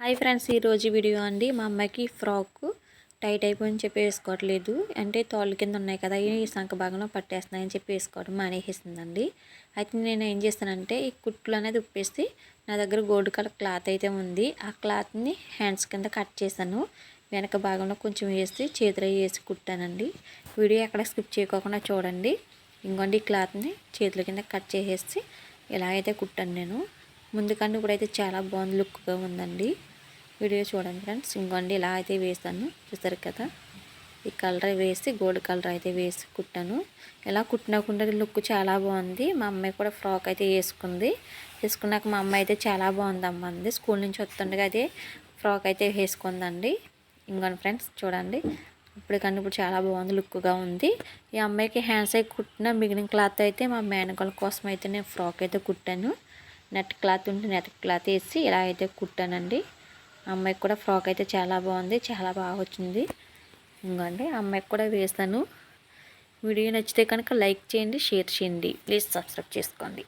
Hi friends, ఈరోజు video అండి. మా అమ్మాయికి ఫ్రాక్ టైట్ అయిపోయిందని చెప్పి వేసుకోవట్లేదు. అంటే తాళ్ళు కింద ఉన్నాయి కదా, ఈ సంక భాగంలో పట్టేస్తున్నాయని చెప్పి వేసుకోవడం మానేసిందండి. అయితే నేను ఏం చేస్తానంటే ఈ కుట్లు అనేది ఉప్పేసి నా దగ్గర గోల్డ్ కలర్ క్లాత్ అయితే ఉంది. ఆ క్లాత్ని హ్యాండ్స్ కింద కట్ చేశాను. వెనక భాగంలో కొంచెం వేసి చేతిలో వేసి కుట్టానండి. వీడియో ఎక్కడ స్కిప్ చేయకోకుండా చూడండి. ఇంకోండి ఈ క్లాత్ని చేతుల కింద కట్ చేసేసి ఇలా అయితే కుట్టాను నేను. ముందుకంటే ఇప్పుడైతే చాలా బాగుంది, లుక్గా ఉందండి. వీడియో చూడండి ఫ్రెండ్స్. ఇంకోండి ఇలా అయితే వేసాను, చూసారు కదా. ఈ కలర్ వేసి గోల్డ్ కలర్ అయితే వేసి కుట్టాను. ఇలా కుట్టినకుండా లుక్ చాలా బాగుంది. మా అమ్మాయి కూడా ఫ్రాక్ అయితే వేసుకున్నాక మా అమ్మాయి అయితే చాలా బాగుంది అమ్మంది. స్కూల్ నుంచి వస్తుండగా అయితే ఫ్రాక్ అయితే వేసుకుందండి. ఇంకోండి ఫ్రెండ్స్ చూడండి, ఇప్పుడు చాలా బాగుంది, లుక్గా ఉంది. ఈ అమ్మాయికి హ్యాండ్స్ అయితే కుట్టిన మిగిలిన క్లాత్ అయితే మా మేనగోళ్ళ కోసం అయితే నేను ఫ్రాక్ అయితే కుట్టాను. నెట్ క్లాత్ ఉంటే నెట్ క్లాత్ వేసి ఇలా అయితే కుట్టానండి. అమ్మాయికి కూడా ఫ్రాక్ అయితే చాలా బాగుంది, చాలా బాగా వచ్చింది. ఇంకోండి అమ్మాయికి కూడా వేస్తాను. వీడియో నచ్చితే కనుక లైక్ చేయండి, షేర్ చేయండి, ప్లీజ్ సబ్స్క్రైబ్ చేసుకోండి.